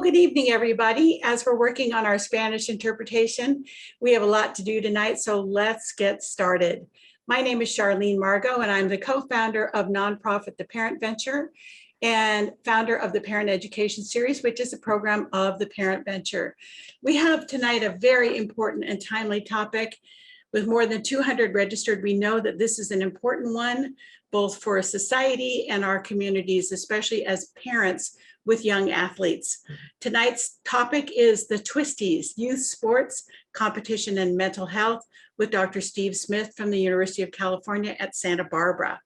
good evening, everybody. As we're working on our Spanish interpretation, we have a lot to do tonight, so let's get started. My name is Charlene Margot, and I'm the co-founder of nonprofit The Parent Venture and founder of the Parent Education Series, which is a program of the Parent Venture. We have tonight a very important and timely topic. With more than 200 registered, we know that this is an important one, both for society and our communities, especially as parents with young athletes. Tonight's topic is the Twisties, Youth Sports, Competition and Mental Health, with Dr. Steve Smith from the University of California at Santa Barbara.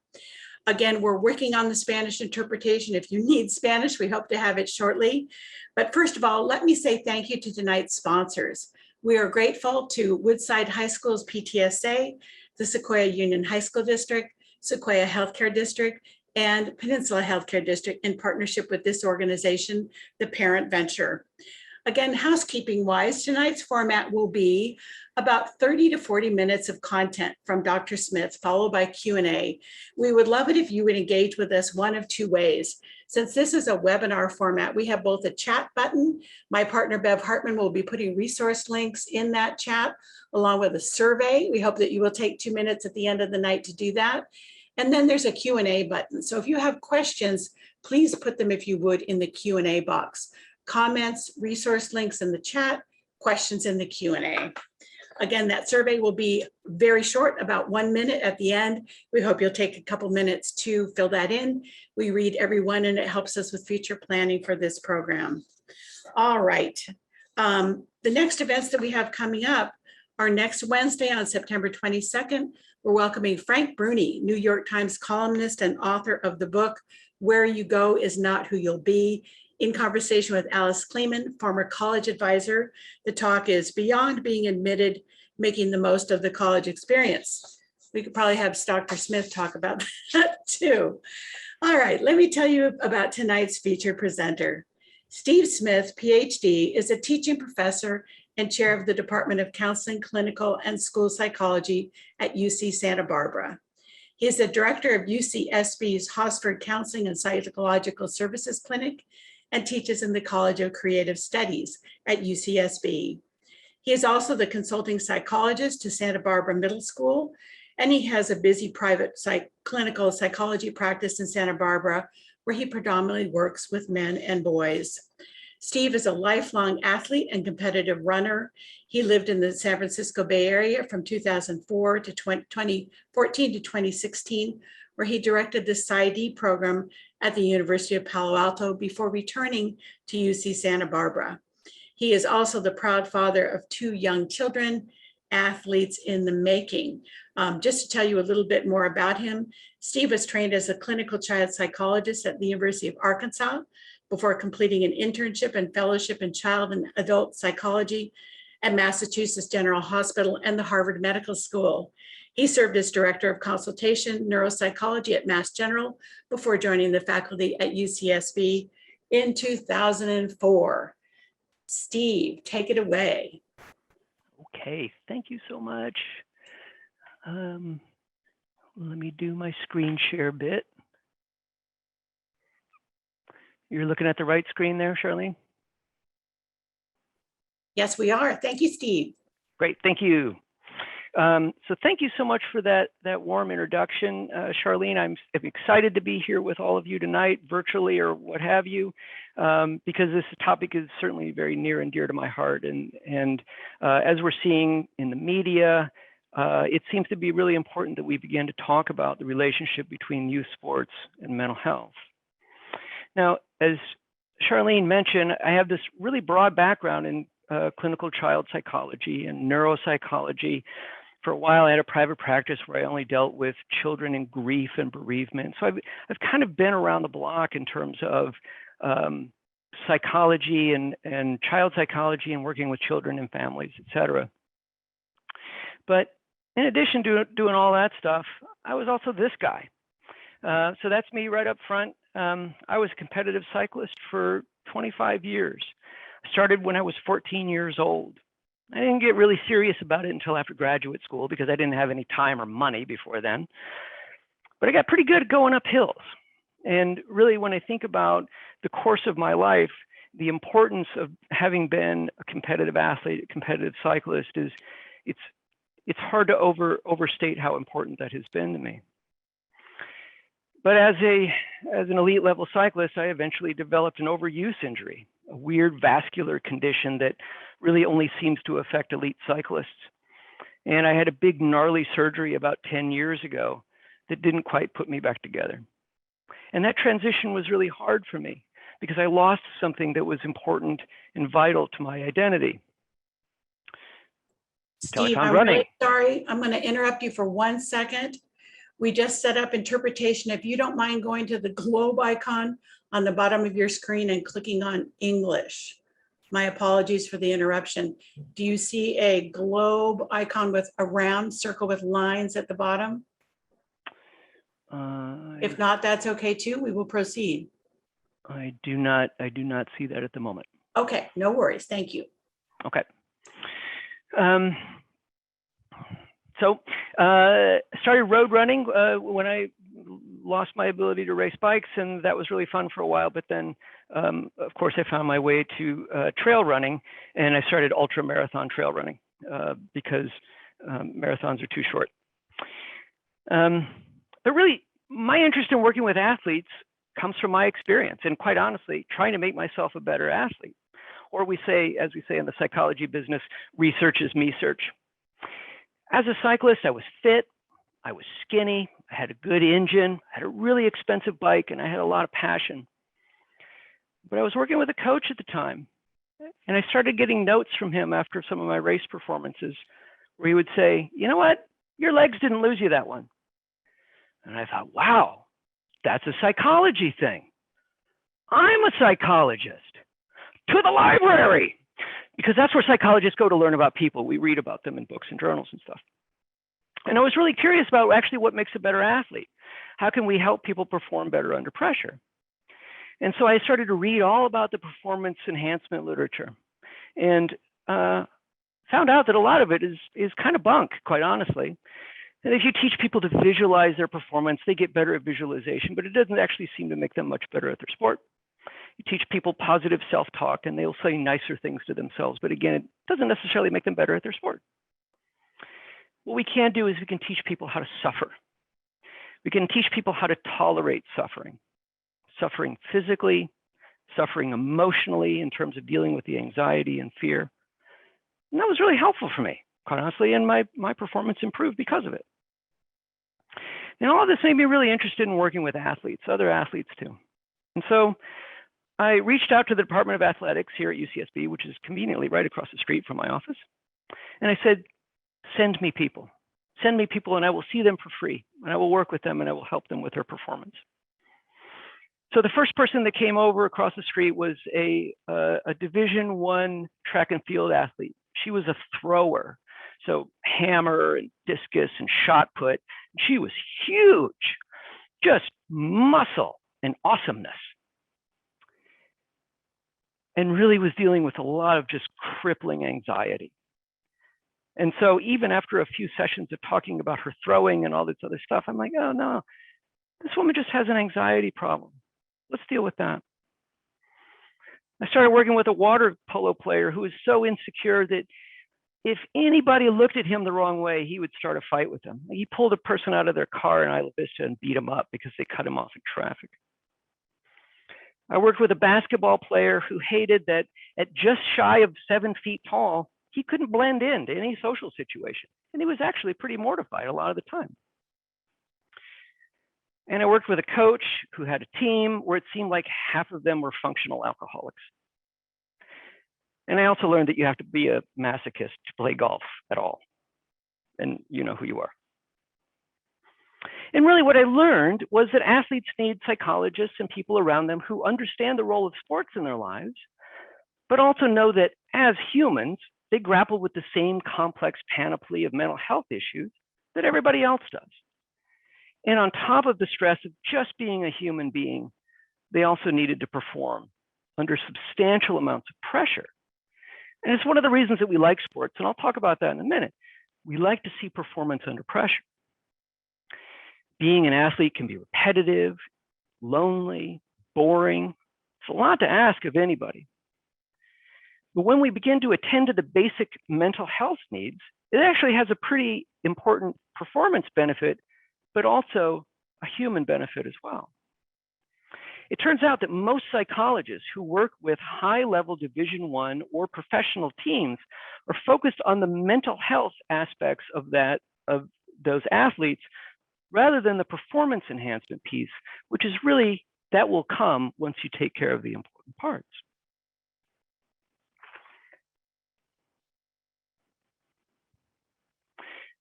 Again, we're working on the Spanish interpretation. If you need Spanish, we hope to have it shortly. But first of all, let me say thank you to tonight's sponsors. We are grateful to Woodside High School's PTSA, the Sequoia Union High School District, Sequoia Healthcare District, and Peninsula Healthcare District in partnership with this organization, the Parent Venture. Again, housekeeping-wise, tonight's format will be about 30 to 40 minutes of content from Dr. Smith, followed by Q&A. We would love it if you would engage with us one of two ways. Since this is a webinar format, we have both a chat button. My partner, Bev Hartman, will be putting resource links in that chat, along with a survey. We hope that you will take 2 minutes at the end of the night to do that. And then there's a Q&A button. So if you have questions, please put them, if you would, in the Q&A box. Comments, resource links in the chat, questions in the Q&A. Again, that survey will be very short, about 1 minute at the end. We hope you'll take a couple minutes to fill that in. We read every one, and it helps us with future planning for this program. All right. The next events that we have coming up are next Wednesday on September 22nd. We're welcoming Frank Bruni, New York Times columnist and author of the book, Where You Go Is Not Who You'll Be, in conversation with Alice Kleeman, former college advisor. The talk is Beyond Being Admitted, Making the Most of the College Experience. We could probably have Dr. Smith talk about that too. All right, let me tell you about tonight's featured presenter. Steve Smith, PhD, is a teaching professor and chair of the Department of Counseling, Clinical, and School Psychology at UC Santa Barbara. He is the director of UCSB's Hosford Counseling and Psychological Services Clinic and teaches in the College of Creative Studies at UCSB. He is also the consulting psychologist to Santa Barbara Middle School, and he has a busy private clinical psychology practice in Santa Barbara, where he predominantly works with men and boys. Steve is a lifelong athlete and competitive runner. He lived in the San Francisco Bay Area from 2004 to 2014 to 2016, where he directed the PsyD program at the University of Palo Alto before returning to UC Santa Barbara. He is also the proud father of 2 young children, athletes in the making. Just to tell you a little bit more about him, Steve was trained as a clinical child psychologist at the University of Arkansas before completing an internship and fellowship in child and adult psychology at Massachusetts General Hospital and the Harvard Medical School. He served as director of consultation neuropsychology at Mass General before joining the faculty at UCSB in 2004. Steve, take it away. Okay, thank you so much. Let me do my screen share bit. You're looking at the right screen there, Charlene? Yes, we are. Thank you, Steve. Great, thank you. So thank you so much for that warm introduction, Charlene. I'm excited to be here with all of you tonight, virtually or what have you, because this topic is certainly very near and dear to my heart. And as we're seeing in the media, it seems to be really important that we begin to talk about the relationship between youth sports and mental health. Now, as Charlene mentioned, I have this really broad background in clinical child psychology and neuropsychology. For a while, I had a private practice where I only dealt with children in grief and bereavement. So I've kind of been around the block in terms of psychology and child psychology and working with children and families, et cetera. But in addition to doing all that stuff, I was also this guy. So that's me right up front. I was a competitive cyclist for 25 years. I started when I was 14 years old. I didn't get really serious about it until after graduate school because I didn't have any time or money before then. But I got pretty good at going up hills. And really, when I think about the course of my life, the importance of having been a competitive athlete, a competitive cyclist is it's hard to overstate how important that has been to me. But as an elite level cyclist, I eventually developed an overuse injury, a weird vascular condition that really only seems to affect elite cyclists. And I had a big gnarly surgery about 10 years ago that didn't quite put me back together. And that transition was really hard for me because I lost something that was important and vital to my identity. Steve, I'm really sorry. I'm going to interrupt you for 1 second. We just set up interpretation. If you don't mind going to the globe icon on the bottom of your screen and clicking on English. My apologies for the interruption. Do you see a globe icon with a round circle with lines at the bottom? If not, that's okay too. We will proceed. I do not see that at the moment. Okay, no worries. Thank you. Okay. Started road running when I lost my ability to race bikes, and that was really fun for a while. But then, of course, I found my way to trail running, and I started ultra marathon trail running because marathons are too short. But really, my interest in working with athletes comes from my experience, and quite honestly, trying to make myself a better athlete. Or we say, as we say in the psychology business, research is me search. As a cyclist, I was fit, I was skinny, I had a good engine, I had a really expensive bike, and I had a lot of passion. But I was working with a coach at the time, and I started getting notes from him after some of my race performances where he would say, you know what, your legs didn't lose you that one. And I thought, wow, that's a psychology thing. I'm a psychologist. To the library, because that's where psychologists go to learn about people. We read about them in books and journals and stuff. And I was really curious about actually what makes a better athlete. How can we help people perform better under pressure? And so I started to read all about the performance enhancement literature and found out that a lot of it is kind of bunk, quite honestly. And if you teach people to visualize their performance, they get better at visualization, but it doesn't actually seem to make them much better at their sport. You teach people positive self-talk and they'll say nicer things to themselves. But again, it doesn't necessarily make them better at their sport. What we can do is we can teach people how to suffer. We can teach people how to tolerate suffering. Suffering physically, suffering emotionally in terms of dealing with the anxiety and fear. And that was really helpful for me, quite honestly, and my performance improved because of it. And all of this made me really interested in working with athletes, other athletes too. And so I reached out to the Department of Athletics here at UCSB, which is conveniently right across the street from my office. And I said, send me people and I will see them for free and I will work with them and I will help them with their performance. So the first person that came over across the street was a Division I track and field athlete. She was a thrower, so hammer and discus and shot put. She was huge, just muscle and awesomeness. And really was dealing with a lot of just crippling anxiety. And so even after a few sessions of talking about her throwing and all this other stuff, I'm like, oh no, this woman just has an anxiety problem. Let's deal with that. I started working with a water polo player who was so insecure that if anybody looked at him the wrong way, he would start a fight with them. He pulled a person out of their car in Isla Vista and beat him up because they cut him off in traffic. I worked with a basketball player who hated that at just shy of 7 feet tall, he couldn't blend into any social situation. And he was actually pretty mortified a lot of the time. And I worked with a coach who had a team where it seemed like half of them were functional alcoholics. And I also learned that you have to be a masochist to play golf at all. And you know who you are. And really what I learned was that athletes need psychologists and people around them who understand the role of sports in their lives, but also know that as humans, they grapple with the same complex panoply of mental health issues that everybody else does. And on top of the stress of just being a human being, they also needed to perform under substantial amounts of pressure. And it's one of the reasons that we like sports, and I'll talk about that in a minute. We like to see performance under pressure. Being an athlete can be repetitive, lonely, boring. It's a lot to ask of anybody. But when we begin to attend to the basic mental health needs, it actually has a pretty important performance benefit, but also a human benefit as well. It turns out that most psychologists who work with high-level Division I or professional teams are focused on the mental health aspects of those athletes rather than the performance enhancement piece, which is really, that will come once you take care of the important parts.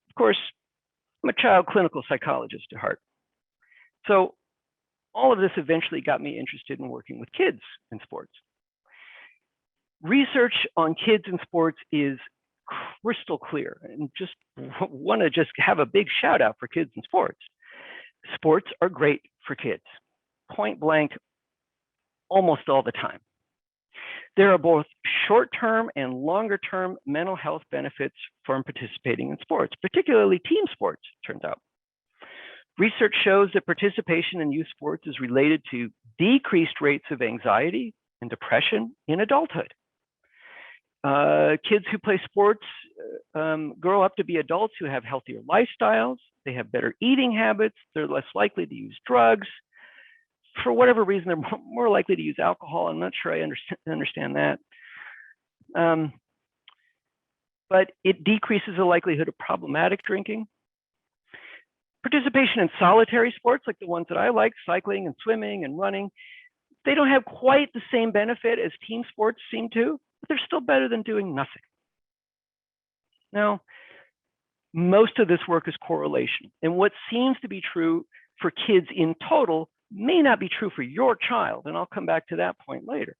Of course, I'm a child clinical psychologist at heart. So all of this eventually got me interested in working with kids in sports. Research on kids in sports is crystal clear, and just want to have a big shout out for kids in sports. Sports are great for kids, point blank, almost all the time. There are both short-term and longer-term mental health benefits from participating in sports, particularly team sports, turns out. Research shows that participation in youth sports is related to decreased rates of anxiety and depression in adulthood. Kids who play sports grow up to be adults who have healthier lifestyles, they have better eating habits, they're less likely to use drugs. For whatever reason, they're more likely to use alcohol. I'm not sure I understand that. But it decreases the likelihood of problematic drinking. Participation in solitary sports, like the ones that I like, cycling and swimming and running, they don't have quite the same benefit as team sports seem to, but they're still better than doing nothing. Now, most of this work is correlation, and what seems to be true for kids in total may not be true for your child, and I'll come back to that point later.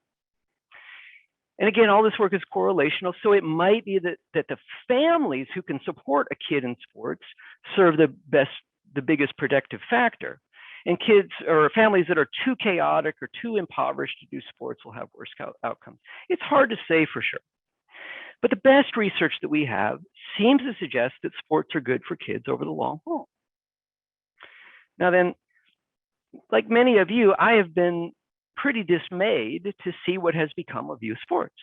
And again, all this work is correlational, so it might be that the families who can support a kid in sports serve the biggest protective factor. And kids or families that are too chaotic or too impoverished to do sports will have worse outcomes. It's hard to say for sure. But the best research that we have seems to suggest that sports are good for kids over the long haul. Now then, like many of you, I have been pretty dismayed to see what has become of youth sports.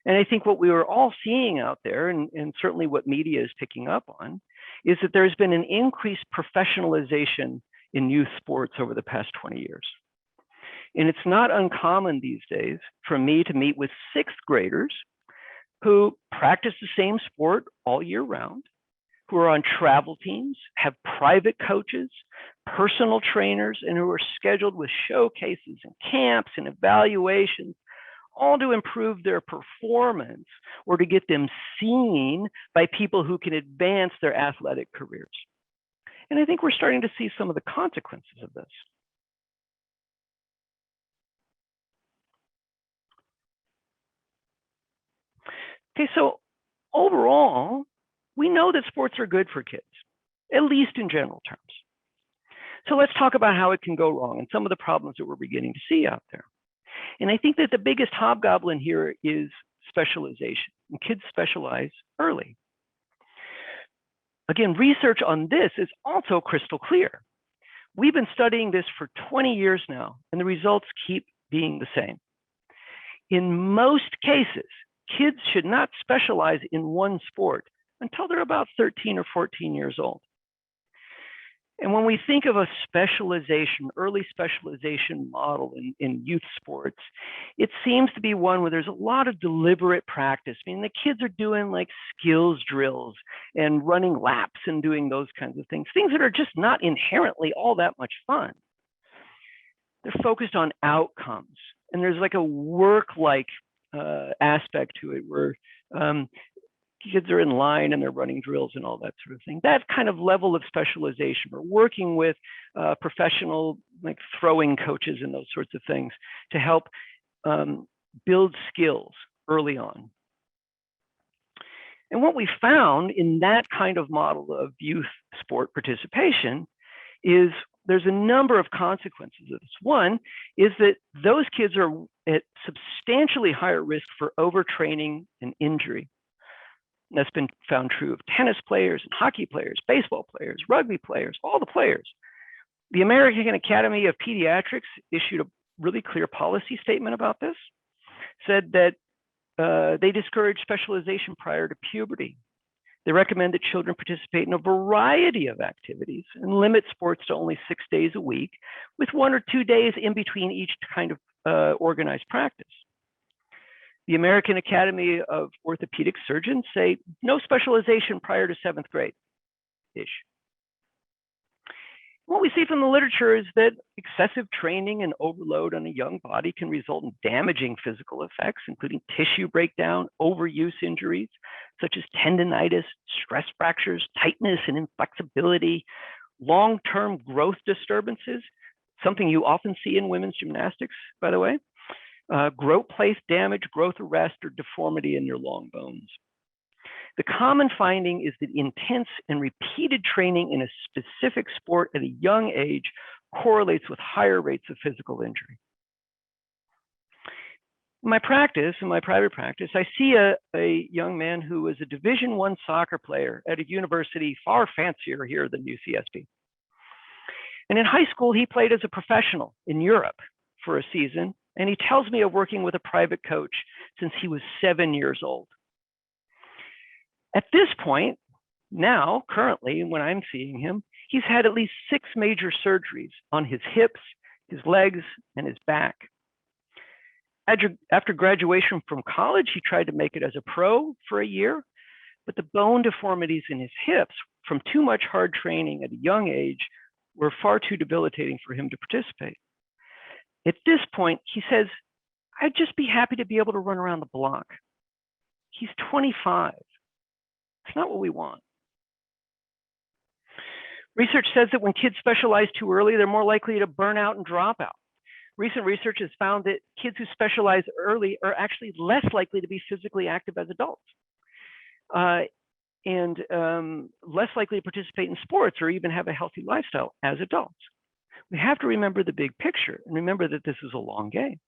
And I think what we were all seeing out there, and certainly what media is picking up on, is that there's been an increased professionalization in youth sports over the past 20 years. And it's not uncommon these days for me to meet with sixth graders who practice the same sport all year round, who are on travel teams, have private coaches, personal trainers, and who are scheduled with showcases and camps and evaluations, all to improve their performance or to get them seen by people who can advance their athletic careers. And I think we're starting to see some of the consequences of this. Okay, so overall, we know that sports are good for kids, at least in general terms. So let's talk about how it can go wrong and some of the problems that we're beginning to see out there. And I think that the biggest hobgoblin here is specialization, and kids specialize early. Again, research on this is also crystal clear. We've been studying this for 20 years now, and the results keep being the same. In most cases, kids should not specialize in one sport until they're about 13 or 14 years old. And when we think of a specialization, early specialization model in youth sports, it seems to be one where there's a lot of deliberate practice. I mean, the kids are doing like skills drills and running laps and doing those kinds of things that are just not inherently all that much fun. They're focused on outcomes. And there's like a work-like aspect to it where kids are in line and they're running drills and all that sort of thing. That kind of level of specialization, or working with professional like throwing coaches and those sorts of things to help build skills early on. And what we found in that kind of model of youth sport participation is there's a number of consequences of this. One is that those kids are at substantially higher risk for overtraining and injury. And that's been found true of tennis players and hockey players, baseball players, rugby players, all the players. The American Academy of Pediatrics issued a really clear policy statement about this, said that They discourage specialization prior to puberty. They recommend that children participate in a variety of activities and limit sports to only 6 days a week, with 1 or 2 days in between each kind of organized practice. The American Academy of Orthopedic Surgeons say no specialization prior to 7th grade-ish. What we see from the literature is that excessive training and overload on a young body can result in damaging physical effects, including tissue breakdown, overuse injuries, such as tendonitis, stress fractures, tightness and inflexibility, long-term growth disturbances, something you often see in women's gymnastics, by the way, growth plate damage, growth arrest, or deformity in your long bones. The common finding is that intense and repeated training in a specific sport at a young age correlates with higher rates of physical injury. In my private practice, I see a young man who was a Division I soccer player at a university far fancier here than UCSB. And in high school, he played as a professional in Europe for a season, and he tells me of working with a private coach since he was 7 years old. At this point, now, currently, when I'm seeing him, he's had at least 6 major surgeries on his hips, his legs, and his back. After graduation from college, he tried to make it as a pro for a year, but the bone deformities in his hips from too much hard training at a young age were far too debilitating for him to participate. At this point, he says, I'd just be happy to be able to run around the block. He's 25. It's not what we want. Research says that when kids specialize too early, they're more likely to burn out and drop out. Recent research has found that kids who specialize early are actually less likely to be physically active as adults, and less likely to participate in sports or even have a healthy lifestyle as adults. We have to remember the big picture and remember that this is a long game.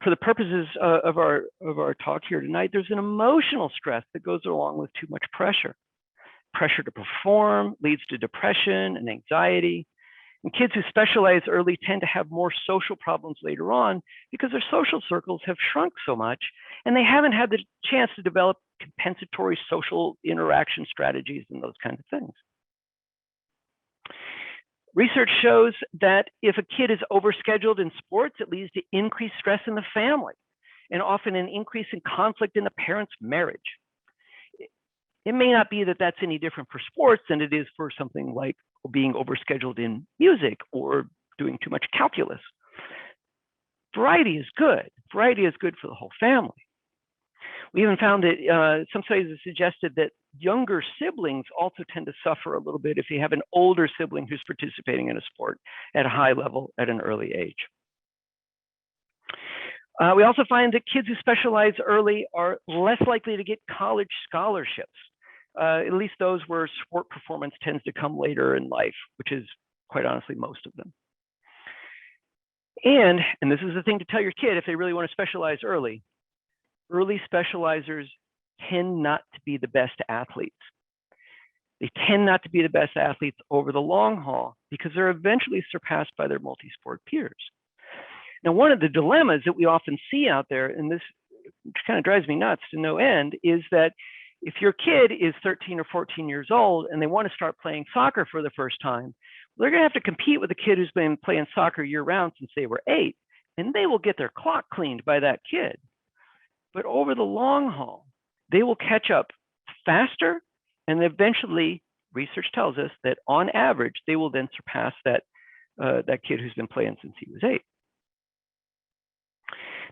For the purposes of our talk here tonight, there's an emotional stress that goes along with too much pressure. Pressure to perform leads to depression and anxiety. And kids who specialize early tend to have more social problems later on because their social circles have shrunk so much and they haven't had the chance to develop compensatory social interaction strategies and those kinds of things. Research shows that if a kid is overscheduled in sports, it leads to increased stress in the family and often an increase in conflict in the parents' marriage. It may not be that that's any different for sports than it is for something like being overscheduled in music or doing too much calculus. Variety is good. Variety is good for the whole family. We even found that some studies have suggested that younger siblings also tend to suffer a little bit if you have an older sibling who's participating in a sport at a high level at an early age. We also find that kids who specialize early are less likely to get college scholarships, at least those where sport performance tends to come later in life, which is quite honestly most of them. And this is the thing to tell your kid if they really want to specialize early specializers tend not to be the best athletes. They tend not to be the best athletes over the long haul because they're eventually surpassed by their multi-sport peers. Now, one of the dilemmas that we often see out there, and this kind of drives me nuts to no end, is that if your kid is 13 or 14 years old and they want to start playing soccer for the first time, they're going to have to compete with a kid who's been playing soccer year-round since they were 8, and they will get their clock cleaned by that kid. But over the long haul, they will catch up faster, and eventually, research tells us that on average, they will then surpass that kid who's been playing since he was 8.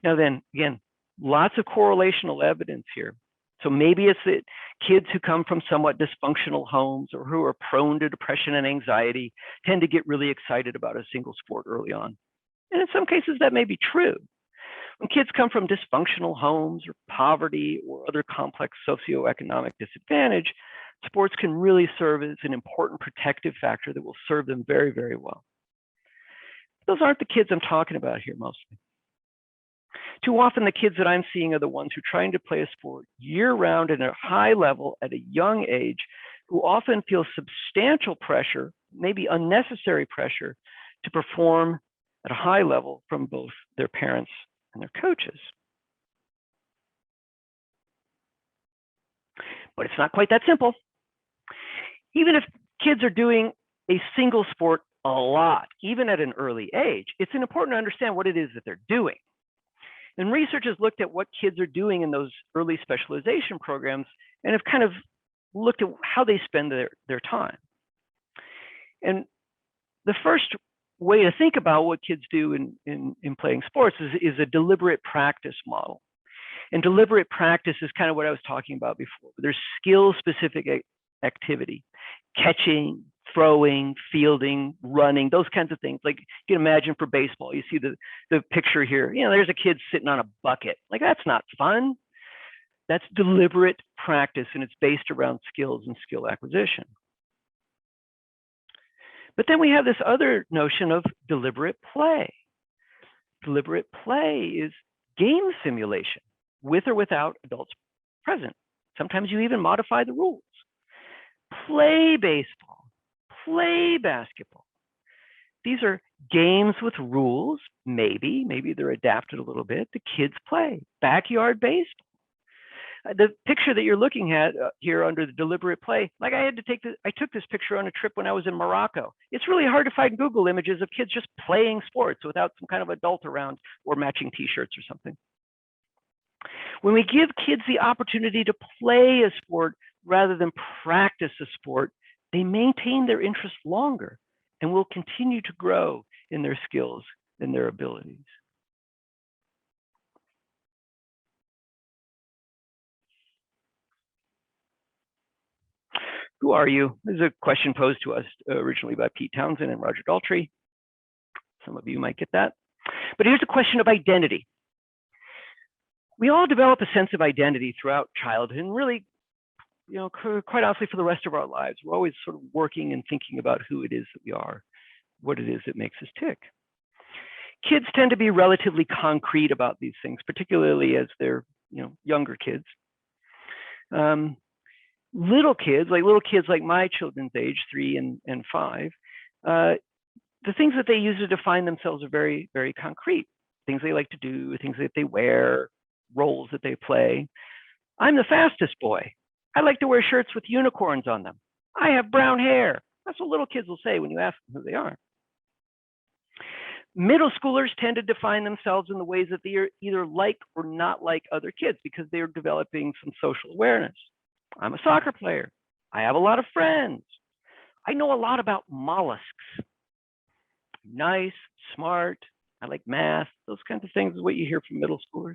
Now then, again, lots of correlational evidence here. So maybe it's that kids who come from somewhat dysfunctional homes or who are prone to depression and anxiety tend to get really excited about a single sport early on. And in some cases, that may be true. When kids come from dysfunctional homes or poverty or other complex socioeconomic disadvantage, sports can really serve as an important protective factor that will serve them very, very well. Those aren't the kids I'm talking about here mostly. Too often, the kids that I'm seeing are the ones who are trying to play a sport year-round at a high level at a young age, who often feel substantial pressure, maybe unnecessary pressure, to perform at a high level from both their parents and their coaches. But it's not quite that simple. Even if kids are doing a single sport a lot, even at an early age, it's important to understand what it is that they're doing. And research has looked at what kids are doing in those early specialization programs and have kind of looked at how they spend their time. And the first way to think about what kids do in playing sports is a deliberate practice model. And deliberate practice is kind of what I was talking about before. There's skill-specific activity, catching, throwing, fielding, running, those kinds of things. Like you can imagine for baseball, you see the picture here. You know, there's a kid sitting on a bucket. Like that's not fun. That's deliberate practice, and it's based around skills and skill acquisition. But then we have this other notion of deliberate play. Deliberate play is game simulation with or without adults present. Sometimes you even modify the rules. Play baseball, play basketball. These are games with rules. Maybe they're adapted a little bit. The kids play backyard baseball. The picture that you're looking at here under the deliberate play, like I took this picture on a trip when I was in Morocco. It's really hard to find Google images of kids just playing sports without some kind of adult around or matching t-shirts or something. When we give kids the opportunity to play a sport rather than practice a sport, they maintain their interest longer and will continue to grow in their skills and their abilities. Who are you? This is a question posed to us originally by Pete Townsend and Roger Daltrey. Some of you might get that. But here's a question of identity. We all develop a sense of identity throughout childhood and really, quite honestly, for the rest of our lives. We're always sort of working and thinking about who it is that we are, what it is that makes us tick. Kids tend to be relatively concrete about these things, particularly as they're, younger kids. Little kids like my children's age, 3 and 5, the things that they use to define themselves are very, very concrete. Things they like to do, things that they wear, roles that they play. I'm the fastest boy. I like to wear shirts with unicorns on them. I have brown hair. That's what little kids will say when you ask them who they are. Middle schoolers tend to define themselves in the ways that they are either like or not like other kids because they're developing some social awareness. I'm a soccer player. I have a lot of friends. I know a lot about mollusks. Nice, smart. I like math. Those kinds of things is what you hear from middle schoolers.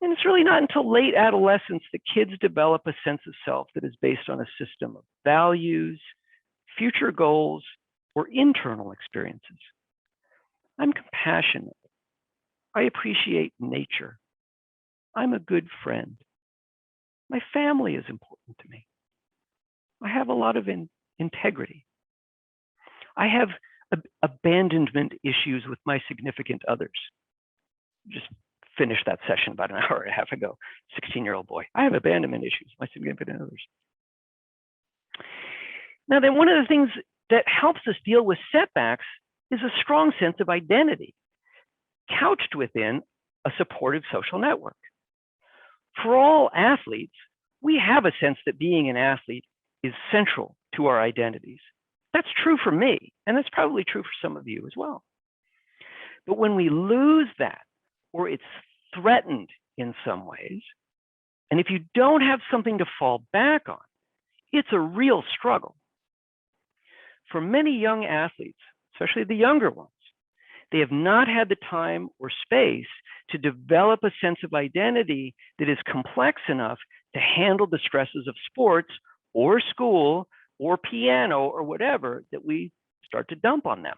And it's really not until late adolescence that kids develop a sense of self that is based on a system of values, future goals, or internal experiences. I'm compassionate. I appreciate nature. I'm a good friend. My family is important to me. I have a lot of integrity. I have abandonment issues with my significant others. Just finished that session about an hour and a half ago. 16-year-old boy. I have abandonment issues with my significant others. Now then, one of the things that helps us deal with setbacks is a strong sense of identity, couched within a supportive social network. For all athletes, we have a sense that being an athlete is central to our identities. That's true for me, and that's probably true for some of you as well. But when we lose that, or it's threatened in some ways, and if you don't have something to fall back on, it's a real struggle. For many young athletes, especially the younger ones, they have not had the time or space to develop a sense of identity that is complex enough to handle the stresses of sports or school or piano or whatever that we start to dump on them.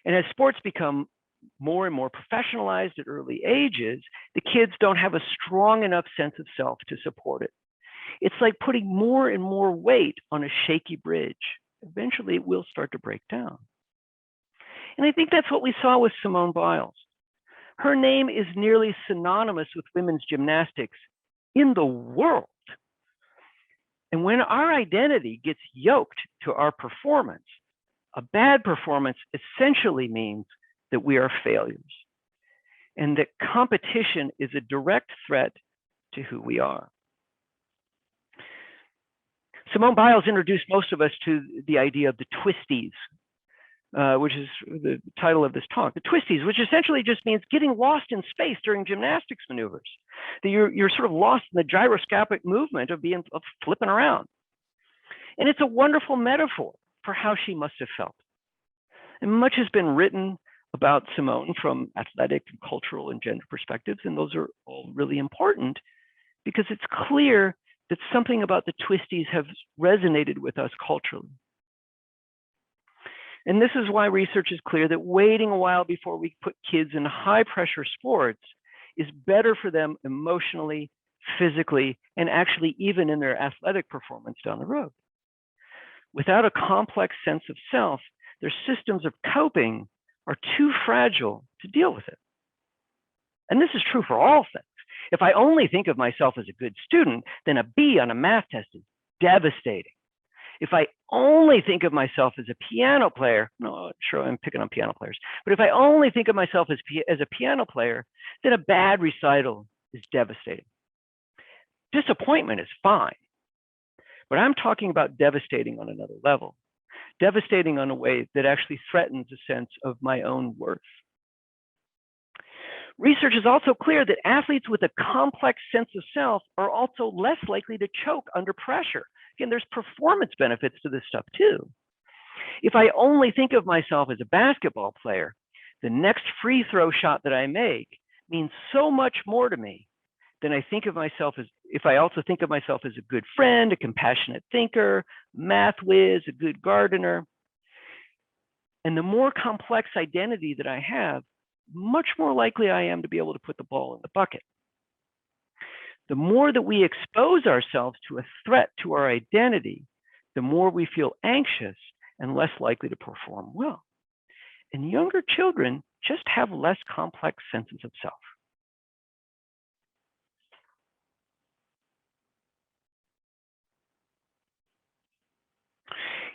And as sports become more and more professionalized at early ages, the kids don't have a strong enough sense of self to support it. It's like putting more and more weight on a shaky bridge. Eventually, it will start to break down. And I think that's what we saw with Simone Biles. Her name is nearly synonymous with women's gymnastics in the world. And when our identity gets yoked to our performance, a bad performance essentially means that we are failures and that competition is a direct threat to who we are. Simone Biles introduced most of us to the idea of the Twisties, which is the title of this talk. The Twisties, which essentially just means getting lost in space during gymnastics maneuvers. That you're sort of lost in the gyroscopic movement of flipping around. And it's a wonderful metaphor for how she must have felt. And much has been written about Simone from athletic and cultural and gender perspectives, and those are all really important because it's clear that something about the Twisties has resonated with us culturally. And this is why research is clear that waiting a while before we put kids in high pressure sports is better for them emotionally, physically, and actually even in their athletic performance down the road. Without a complex sense of self, their systems of coping are too fragile to deal with it. And this is true for all things. If I only think of myself as a good student, then a B on a math test is devastating. If I only think of myself as a piano player, no, sure, I'm picking on piano players, but if I only think of myself as a piano player, then a bad recital is devastating. Disappointment is fine, but I'm talking about devastating on another level, devastating on a way that actually threatens a sense of my own worth. Research is also clear that athletes with a complex sense of self are also less likely to choke under pressure. Again, there's performance benefits to this stuff too. If I only think of myself as a basketball player, the next free throw shot that I make means so much more to me than I think of myself as, if I also think of myself as a good friend, a compassionate thinker, math whiz, a good gardener. And the more complex identity that I have, much more likely I am to be able to put the ball in the bucket. The more that we expose ourselves to a threat to our identity, the more we feel anxious and less likely to perform well. And younger children just have less complex senses of self.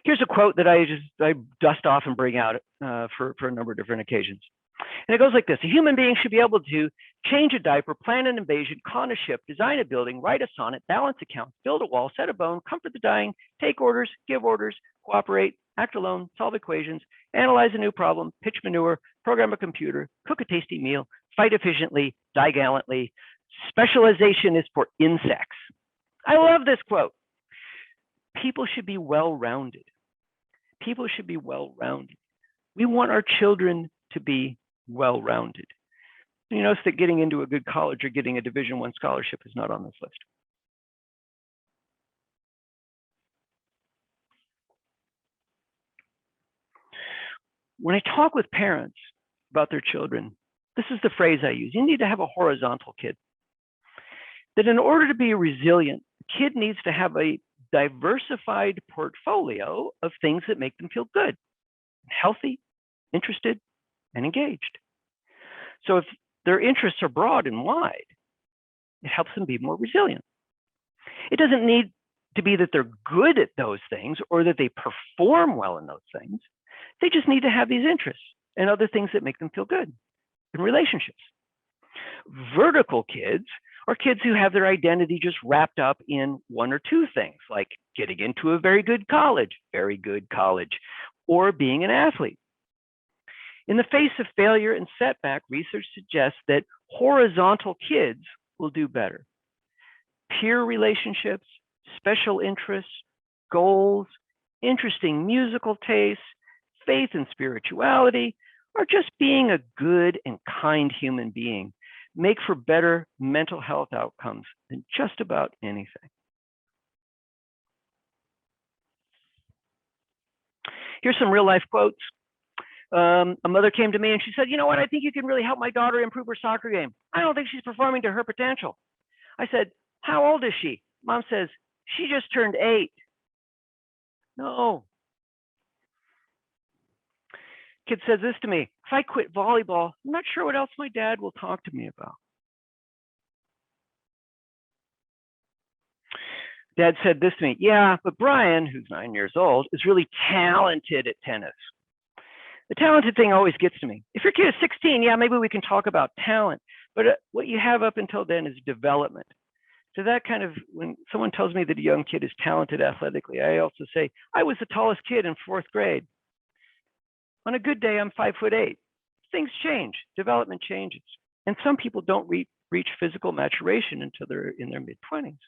Here's a quote that I dust off and bring out for a number of different occasions. And it goes like this: a human being should be able to change a diaper, plan an invasion, con a ship, design a building, write a sonnet, balance accounts, build a wall, set a bone, comfort the dying, take orders, give orders, cooperate, act alone, solve equations, analyze a new problem, pitch manure, program a computer, cook a tasty meal, fight efficiently, die gallantly. Specialization is for insects. I love this quote. People should be well-rounded. People should be well-rounded. We want our children to be well-rounded. You notice that getting into a good college or getting a Division I scholarship is not on this list. When I talk with parents about their children, this is the phrase I use: you need to have a horizontal kid. That in order to be resilient, the kid needs to have a diversified portfolio of things that make them feel good, healthy, interested, and engaged. So if their interests are broad and wide, it helps them be more resilient. It doesn't need to be that they're good at those things or that they perform well in those things. They just need to have these interests and other things that make them feel good in relationships. Vertical kids are kids who have their identity just wrapped up in one or two things, like getting into a very good college, or being an athlete. In the face of failure and setback, research suggests that horizontal kids will do better. Peer relationships, special interests, goals, interesting musical tastes, faith and spirituality, or just being a good and kind human being make for better mental health outcomes than just about anything. Here's some real life quotes. A mother came to me and she said, you know what, I think you can really help my daughter improve her soccer game. I don't think she's performing to her potential. I said, how old is she? Mom says, she just turned 8. No. Kid says this to me: if I quit volleyball, I'm not sure what else my dad will talk to me about. Dad said this to me: yeah, but Brian, who's 9 years old, is really talented at tennis. The talented thing always gets to me. If your kid is 16, yeah, maybe we can talk about talent. But what you have up until then is development. So that kind of, when someone tells me that a young kid is talented athletically, I also say, I was the tallest kid in 4th grade. On a good day, I'm 5'8". Things change, development changes. And some people don't reach physical maturation until they're in their mid-20s.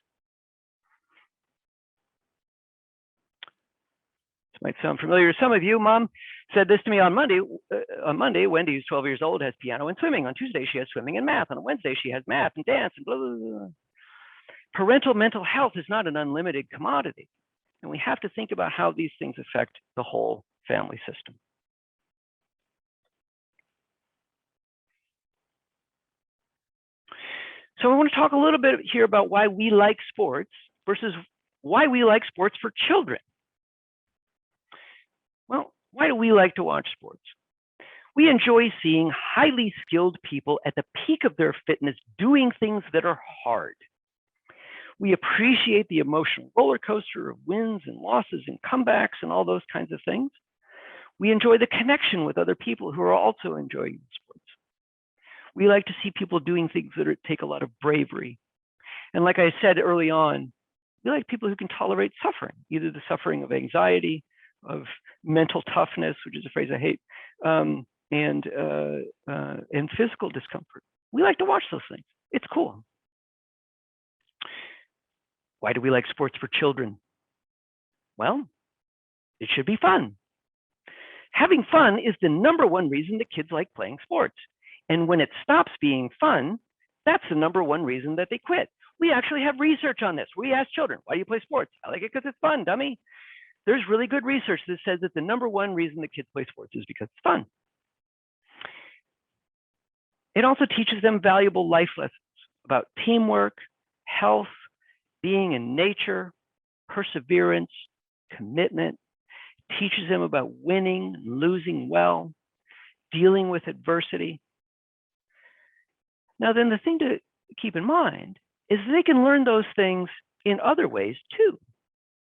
This might sound familiar to some of you. Mom said this to me on Monday. Wendy, who's 12 years old, has piano and swimming. On Tuesday, she has swimming and math. On Wednesday, she has math and dance and blah, blah, blah. Parental mental health is not an unlimited commodity. And we have to think about how these things affect the whole family system. So I want to talk a little bit here about why we like sports versus why we like sports for children. Well, why do we like to watch sports? We enjoy seeing highly skilled people at the peak of their fitness doing things that are hard. We appreciate the emotional roller coaster of wins and losses and comebacks and all those kinds of things. We enjoy the connection with other people who are also enjoying sports. We like to see people doing things that take a lot of bravery. And like I said early on, we like people who can tolerate suffering, either the suffering of anxiety, of mental toughness, which is a phrase I hate, and physical discomfort. We like to watch those things. It's cool. Why do we like sports for children? Well, it should be fun. Having fun is the #1 reason that kids like playing sports. And when it stops being fun, that's the #1 reason that they quit. We actually have research on this. We ask children, why do you play sports? I like it because it's fun, dummy. There's really good research that says that the #1 reason that kids play sports is because it's fun. It also teaches them valuable life lessons about teamwork, health, being in nature, perseverance, commitment. It teaches them about winning and losing well, dealing with adversity. Now then, the thing to keep in mind is they can learn those things in other ways too.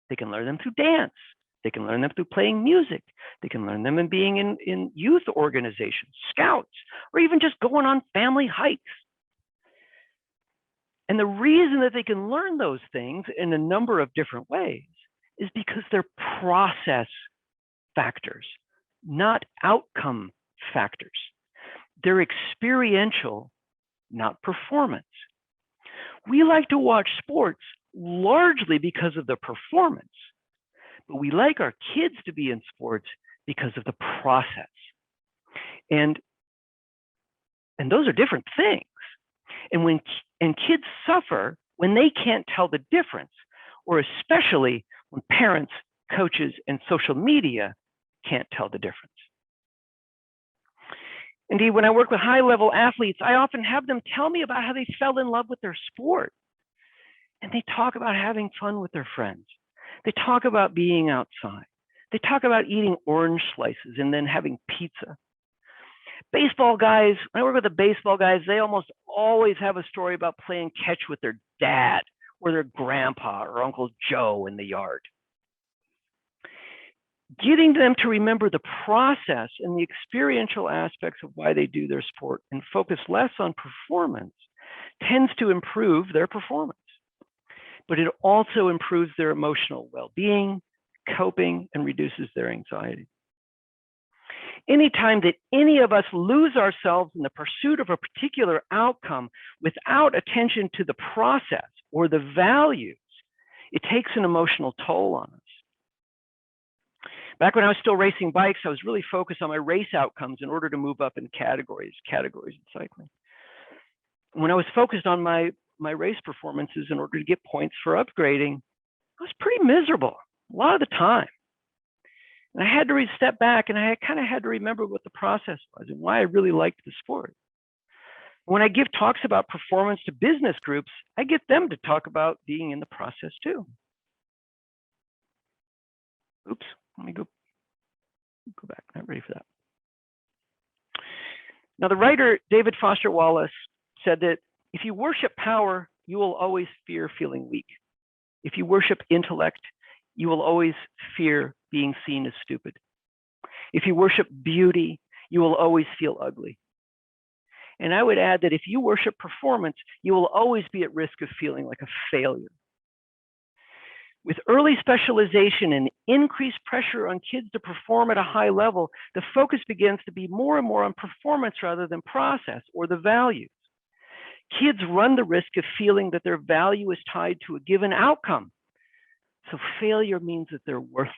They can learn them through dance. They can learn them through playing music. They can learn them in being in youth organizations, scouts, or even just going on family hikes. And the reason that they can learn those things in a number of different ways is because they're process factors, not outcome factors. They're experiential, not performance. We like to watch sports largely because of the performance, but we like our kids to be in sports because of the process. And those are different things. And kids suffer when they can't tell the difference, or especially when parents, coaches, and social media can't tell the difference. Indeed, when I work with high-level athletes, I often have them tell me about how they fell in love with their sport. And they talk about having fun with their friends. They talk about being outside. They talk about eating orange slices and then having pizza. Baseball guys, when I work with the baseball guys, they almost always have a story about playing catch with their dad or their grandpa or Uncle Joe in the yard. Getting them to remember the process and the experiential aspects of why they do their sport and focus less on performance tends to improve their performance. But it also improves their emotional well-being, coping, and reduces their anxiety. Anytime that any of us lose ourselves in the pursuit of a particular outcome without attention to the process or the values, it takes an emotional toll on us. Back when I was still racing bikes, I was really focused on my race outcomes in order to move up in categories in cycling. When I was focused on my race performances in order to get points for upgrading, I was pretty miserable a lot of the time. And I had to step back, and I kind of had to remember what the process was and why I really liked the sport. When I give talks about performance to business groups, I get them to talk about being in the process too. Oops, let me go back, not ready for that. Now, the writer David Foster Wallace said that if you worship power, you will always fear feeling weak. If you worship intellect, you will always fear being seen as stupid. If you worship beauty, you will always feel ugly. And I would add that if you worship performance, you will always be at risk of feeling like a failure. With early specialization and increased pressure on kids to perform at a high level, the focus begins to be more and more on performance rather than process or the values. Kids run the risk of feeling that their value is tied to a given outcome. So failure means that they're worthless.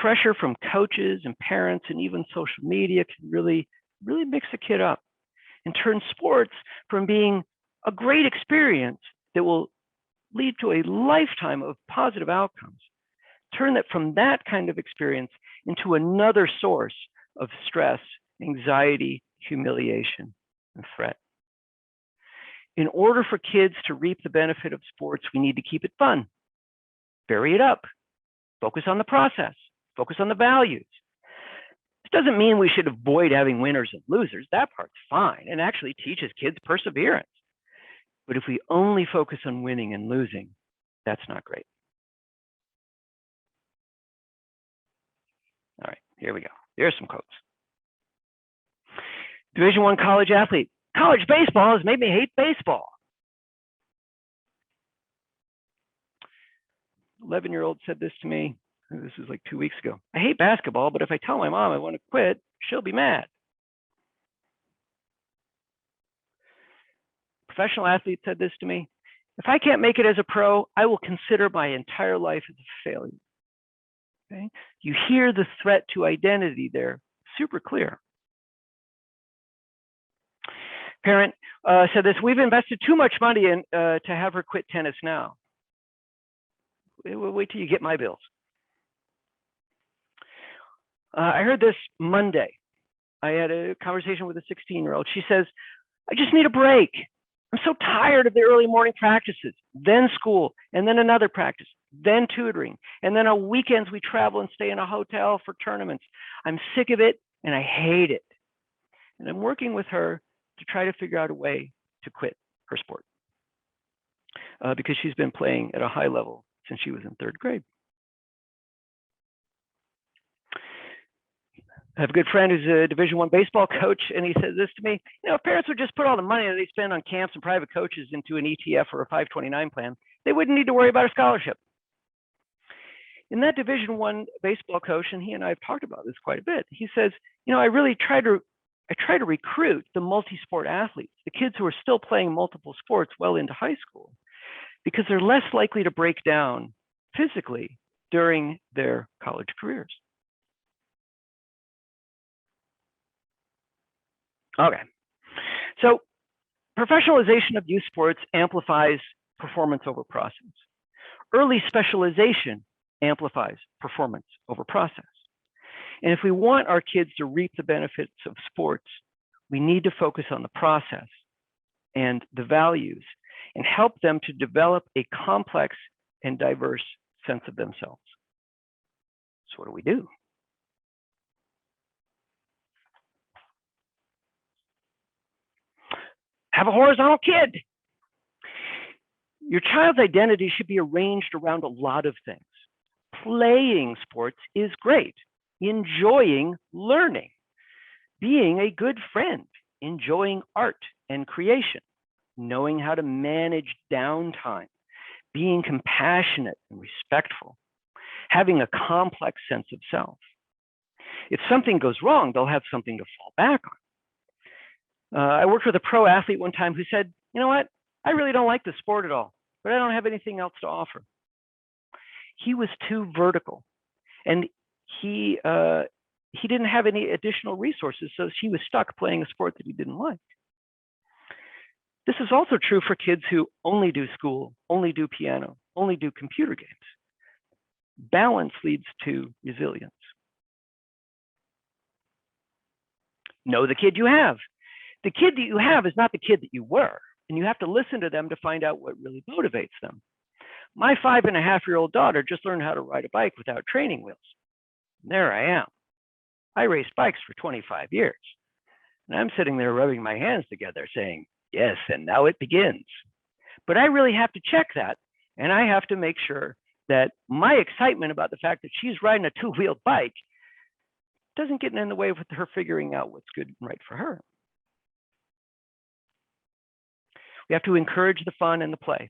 Pressure from coaches and parents and even social media can really mix a kid up and turn sports from being a great experience that will lead to a lifetime of positive outcomes, turn that from that kind of experience into another source of stress, anxiety, humiliation, and threat. In order for kids to reap the benefit of sports, we need to keep it fun, vary it up, focus on the process, focus on the values. This doesn't mean we should avoid having winners and losers. That part's fine and actually teaches kids perseverance. But if we only focus on winning and losing, that's not great. All right, here we go. Here's some quotes. Division I college athlete. College baseball has made me hate baseball. 11-year-old said this to me. This was like 2 weeks ago. I hate basketball, but if I tell my mom I want to quit, she'll be mad. Professional athlete said this to me. If I can't make it as a pro, I will consider my entire life as a failure. Okay? You hear the threat to identity there, super clear. Parent said this, we've invested too much money in to have her quit tennis now. Wait till you get my bills. I heard this Monday. I had a conversation with a 16-year-old. She says, I just need a break. I'm so tired of the early morning practices, then school, and then another practice, then tutoring. And then on weekends, we travel and stay in a hotel for tournaments. I'm sick of it and I hate it. And I'm working with her to try to figure out a way to quit her sport because she's been playing at a high level since she was in 3rd grade. I have a good friend who's a Division I baseball coach, and he says this to me, you know, if parents would just put all the money that they spend on camps and private coaches into an ETF or a 529 plan, they wouldn't need to worry about a scholarship. In that Division I baseball coach, and he and I have talked about this quite a bit, he says, you know, I try to recruit the multi-sport athletes, the kids who are still playing multiple sports well into high school, because they're less likely to break down physically during their college careers. Okay, so professionalization of youth sports amplifies performance over process. Early specialization amplifies performance over process. And if we want our kids to reap the benefits of sports, we need to focus on the process and the values and help them to develop a complex and diverse sense of themselves. So what do we do? Have a horizontal kid. Your child's identity should be arranged around a lot of things. Playing sports is great. Enjoying learning. Being a good friend. Enjoying art and creation. Knowing how to manage downtime. Being compassionate and respectful. Having a complex sense of self. If something goes wrong, they'll have something to fall back on. I worked with a pro athlete one time who said, you know what, I really don't like the sport at all, but I don't have anything else to offer. He was too vertical and he didn't have any additional resources, so he was stuck playing a sport that he didn't like. This is also true for kids who only do school, only do piano, only do computer games. Balance leads to resilience. Know the kid you have. The kid that you have is not the kid that you were, and you have to listen to them to find out what really motivates them. My 5.5-year-old daughter just learned how to ride a bike without training wheels. And there I am. I raced bikes for 25 years, and I'm sitting there rubbing my hands together saying, yes, and now it begins. But I really have to check that, and I have to make sure that my excitement about the fact that she's riding a 2-wheeled bike doesn't get in the way with her figuring out what's good and right for her. We have to encourage the fun and the play.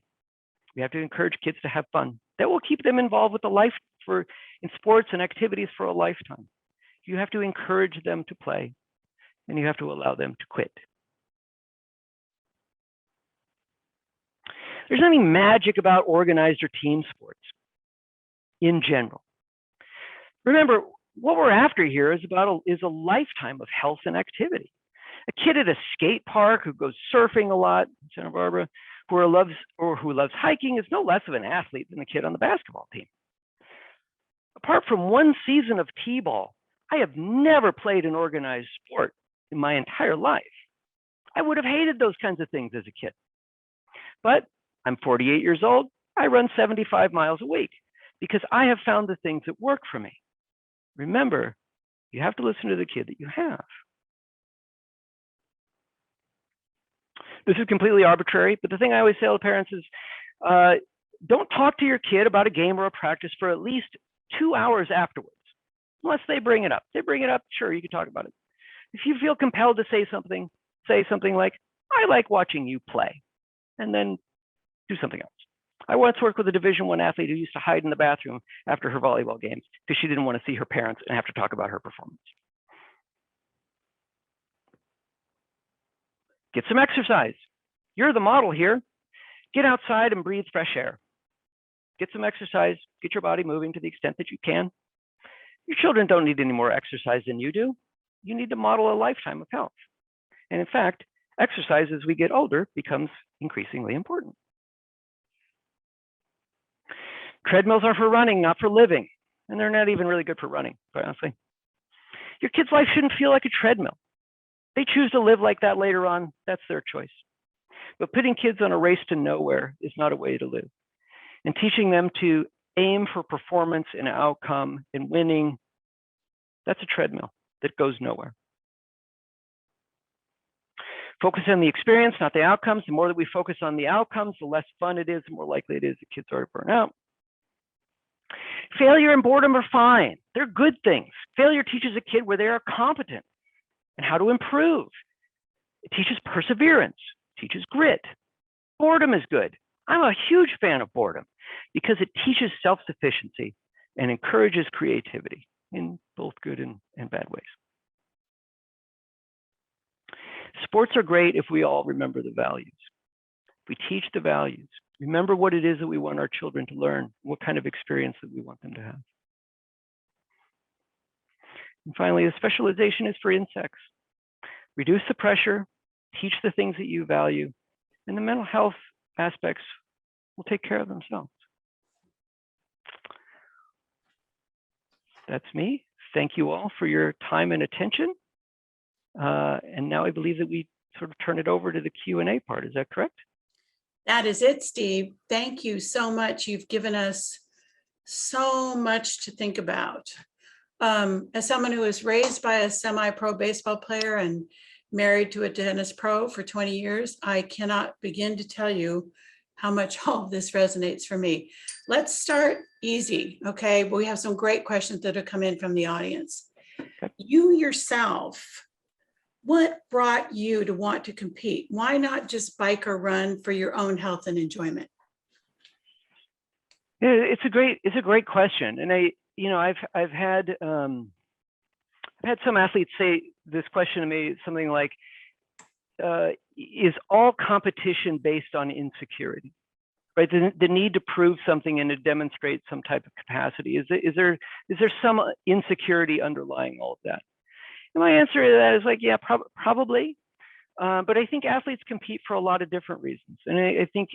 We have to encourage kids to have fun. That will keep them involved with in sports and activities for a lifetime. You have to encourage them to play, and you have to allow them to quit. There's nothing magic about organized or team sports in general. Remember, what we're after here is a lifetime of health and activity. A kid at a skate park who goes surfing a lot in Santa Barbara, who loves hiking, is no less of an athlete than the kid on the basketball team. Apart from one season of t-ball, I have never played an organized sport in my entire life. I would have hated those kinds of things as a kid. But I'm 48 years old. I run 75 miles a week because I have found the things that work for me. Remember, you have to listen to the kid that you have. This is completely arbitrary, but the thing I always say to parents is, don't talk to your kid about a game or a practice for at least 2 hours afterwards, unless they bring it up. They bring it up, sure, you can talk about it. If you feel compelled to say something like, I like watching you play, and then do something else. I once worked with a Division I athlete who used to hide in the bathroom after her volleyball games because she didn't want to see her parents and have to talk about her performance. Get some exercise. You're the model here. Get outside and breathe fresh air. Get some exercise. Get your body moving to the extent that you can. Your children don't need any more exercise than you do. You need to model a lifetime of health. And in fact, exercise as we get older becomes increasingly important. Treadmills are for running, not for living. And they're not even really good for running, quite honestly. Your kid's life shouldn't feel like a treadmill. They choose to live like that later on, that's their choice. But putting kids on a race to nowhere is not a way to live. And teaching them to aim for performance and outcome and winning, that's a treadmill that goes nowhere. Focus on the experience, not the outcomes. The more that we focus on the outcomes, the less fun it is, the more likely it is that kids are to burn out. Failure and boredom are fine. They're good things. Failure teaches a kid where they are competent and how to improve. It teaches perseverance, teaches grit. Boredom is good. I'm a huge fan of boredom because it teaches self-sufficiency and encourages creativity in both good and bad ways. Sports are great if we all remember the values. If we teach the values, remember what it is that we want our children to learn, what kind of experience that we want them to have. And finally, the specialization is for insects. Reduce the pressure, teach the things that you value, and the mental health aspects will take care of themselves. That's me. Thank you all for your time and attention. And now I believe that we sort of turn it over to the Q&A part. Is that correct? That is it, Steve. Thank you so much. You've given us so much to think about. As someone who was raised by a semi-pro baseball player and married to a tennis pro for 20 years, I cannot begin to tell you how much all of this resonates for me. Let's start easy, okay? We have some great questions that have come in from the audience. Okay. You yourself, what brought you to want to compete? Why not just bike or run for your own health and enjoyment? Yeah, it's a great question, and I've had some athletes say this question to me, something like, is all competition based on insecurity, right? The need to prove something and to demonstrate some type of capacity. Is there some insecurity underlying all of that? And my answer to that is like, yeah, probably. But I think athletes compete for a lot of different reasons. And I think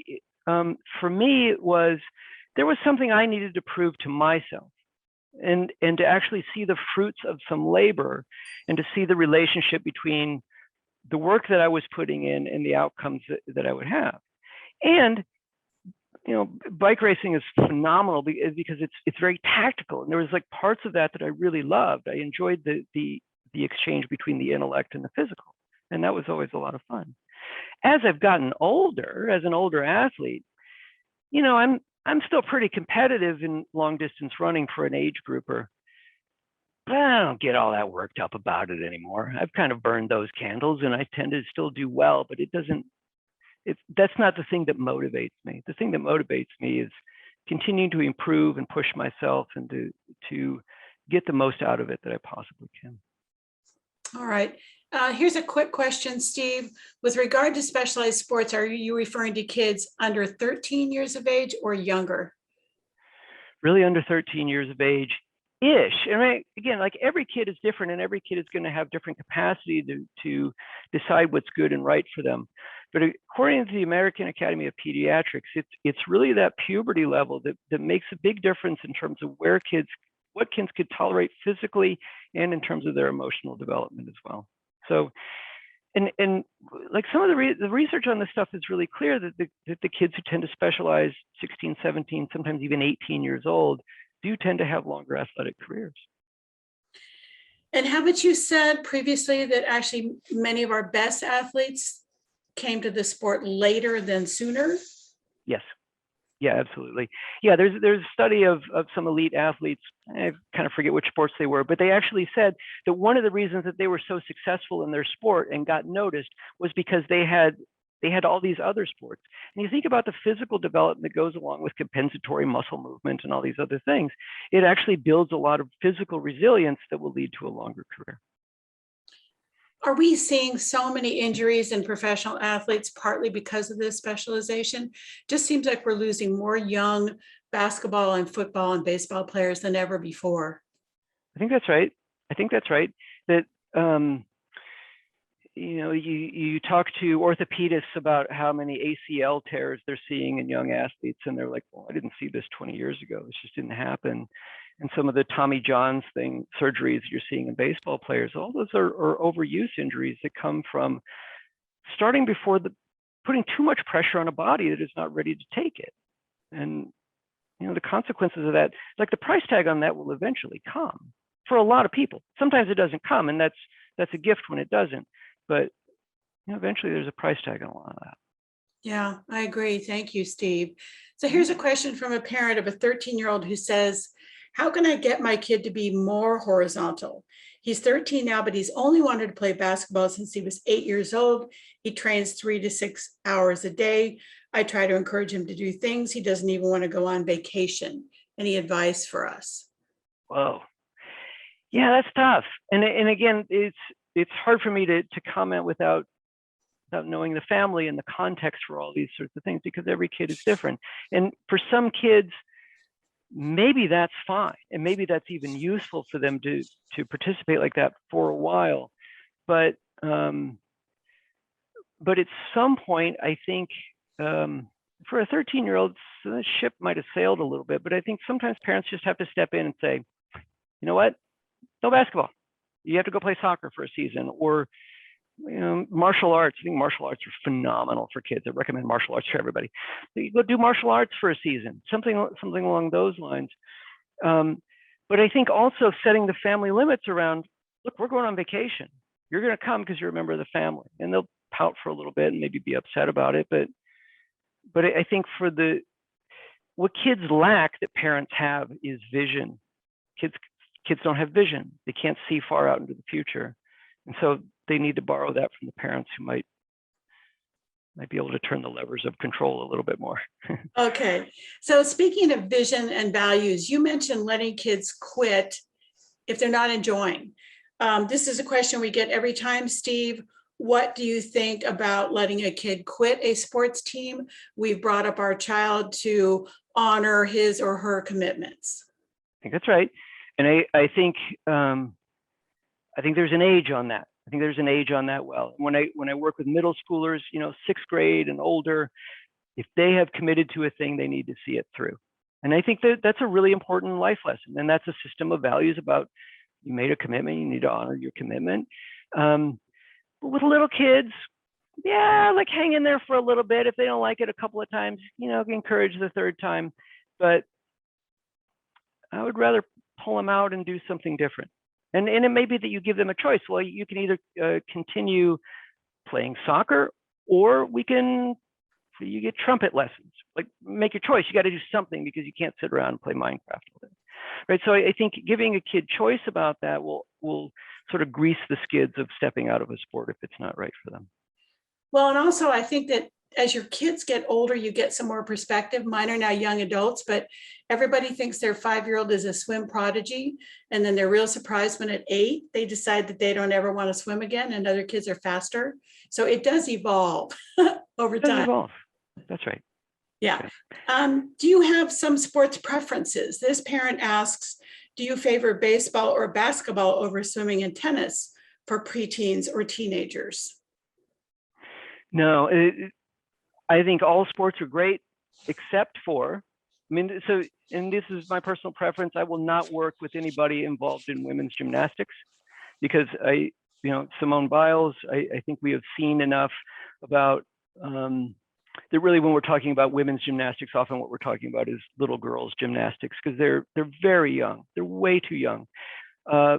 for me, there was something I needed to prove to myself. And to actually see the fruits of some labor and to see the relationship between the work that I was putting in and the outcomes that I would have. And, bike racing is phenomenal because it's very tactical. And there was like parts of that I really loved. I enjoyed the exchange between the intellect and the physical. And that was always a lot of fun. As I've gotten older, as an older athlete, I'm still pretty competitive in long distance running for an age grouper, but I don't get all that worked up about it anymore. I've kind of burned those candles and I tend to still do well, but it doesn't that's not the thing that motivates me. The thing that motivates me is continuing to improve and push myself and to get the most out of it that I possibly can. All right. Here's a quick question, Steve. With regard to specialized sports, are you referring to kids under 13 years of age or younger? Really under 13 years of age-ish. And again, like every kid is different and every kid is going to have different capacity to decide what's good and right for them. But according to the American Academy of Pediatrics, it's really that puberty level that makes a big difference in terms of what kids could tolerate physically and in terms of their emotional development as well. So, and like some of the research on this stuff is really clear that the kids who tend to specialize 16, 17, sometimes even 18 years old do tend to have longer athletic careers. And haven't you said previously that actually many of our best athletes came to the sport later than sooner? Yes. Yeah, absolutely. Yeah, there's a study of some elite athletes. I kind of forget which sports they were, but they actually said that one of the reasons that they were so successful in their sport and got noticed was because they had all these other sports. And you think about the physical development that goes along with compensatory muscle movement and all these other things, it actually builds a lot of physical resilience that will lead to a longer career. Are we seeing so many injuries in professional athletes partly because of this specialization? Just seems like we're losing more young basketball and football and baseball players than ever before. I think that's right. That you talk to orthopedists about how many ACL tears they're seeing in young athletes, and they're like, well, I didn't see this 20 years ago. This just didn't happen. And some of the Tommy John's surgeries you're seeing in baseball players, all those are overuse injuries that come from starting before putting too much pressure on a body that is not ready to take it. And the consequences of that, like the price tag on that will eventually come for a lot of people. Sometimes it doesn't come, and that's a gift when it doesn't. But eventually there's a price tag on a lot of that. Yeah, I agree. Thank you, Steve. So here's a question from a parent of a 13-year-old who says, how can I get my kid to be more horizontal? He's 13 now, but he's only wanted to play basketball since he was 8 years old. He trains 3 to 6 hours a day. I try to encourage him to do things. He doesn't even want to go on vacation. Any advice for us? Whoa. Yeah, that's tough. And again, it's hard for me to comment without knowing the family and the context for all these sorts of things, because every kid is different. And for some kids, maybe that's fine. And maybe that's even useful for them to participate like that for a while. But at some point, I think for a 13-year-old, the ship might have sailed a little bit, but I think sometimes parents just have to step in and say, you know what, no basketball. You have to go play soccer for a season, or martial arts. I think martial arts are phenomenal for kids. I recommend martial arts for everybody. You go do martial arts for a season, something along those lines. But I think also setting the family limits around, look, we're going on vacation. You're going to come because you're a member of the family, and they'll pout for a little bit and maybe be upset about it. But I think for what kids lack that parents have is vision. Kids don't have vision. They can't see far out into the future. And so they need to borrow that from the parents who might be able to turn the levers of control a little bit more. Okay. So speaking of vision and values, you mentioned letting kids quit if they're not enjoying. This is a question we get every time, Steve. What do you think about letting a kid quit a sports team? We've brought up our child to honor his or her commitments. I think that's right. And I think there's an age on that. I think there's an age on that. Well, when I work with middle schoolers, 6th grade and older, if they have committed to a thing, they need to see it through. And I think that's a really important life lesson. And that's a system of values about, you made a commitment, you need to honor your commitment. But with little kids, yeah, like hang in there for a little bit. If they don't like it a couple of times, encourage the third time. But I would rather pull them out and do something different. And it may be that you give them a choice. Well, you can either continue playing soccer, or you get trumpet lessons. Like, make your choice. You got to do something, because you can't sit around and play Minecraft all day. Right. So I think giving a kid choice about that will sort of grease the skids of stepping out of a sport if it's not right for them. Well, and also I think that as your kids get older, you get some more perspective. Mine are now young adults, but everybody thinks their 5-year-old is a swim prodigy. And then they're real surprised when at 8, they decide that they don't ever want to swim again and other kids are faster. So it does evolve over It does time. evolve. That's right. Yeah. Do you have some sports preferences? This parent asks, do you favor baseball or basketball over swimming and tennis for preteens or teenagers? No, I think all sports are great, except for, I mean, so, and this is my personal preference, I will not work with anybody involved in women's gymnastics because Simone Biles, I think we have seen enough about that really when we're talking about women's gymnastics, often what we're talking about is little girls gymnastics because they're very young. They're way too young.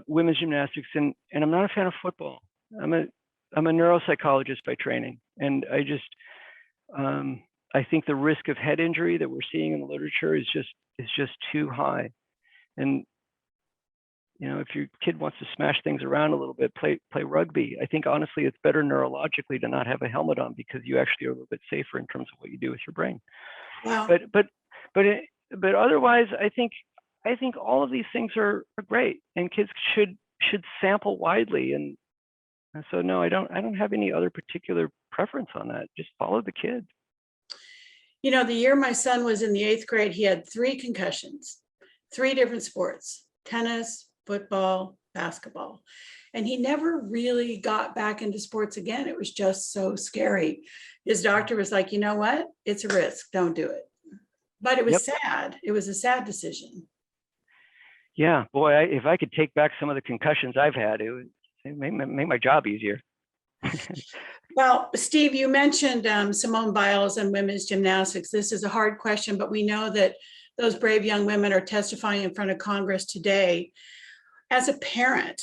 Women's gymnastics, and I'm not a fan of football. I'm a neuropsychologist by training, and I think the risk of head injury that we're seeing in the literature is just too high. And if your kid wants to smash things around a little bit, play rugby. I think honestly, it's better neurologically to not have a helmet on because you actually are a little bit safer in terms of what you do with your brain. Wow. But otherwise, I think all of these things are great, and kids should sample widely. And so no, I don't have any other particular preference on that. Just follow the kid. The year my son was in the 8th grade, he had 3 concussions, 3 different sports: tennis, football, basketball. And he never really got back into sports again. It was just so scary. His doctor was like, you know what? It's a risk. Don't do it. But it was sad. It was a sad decision. Yeah, boy, if I could take back some of the concussions I've had, it would make my job easier. Well, Steve, you mentioned Simone Biles and women's gymnastics. This is a hard question, but we know that those brave young women are testifying in front of Congress today. As a parent,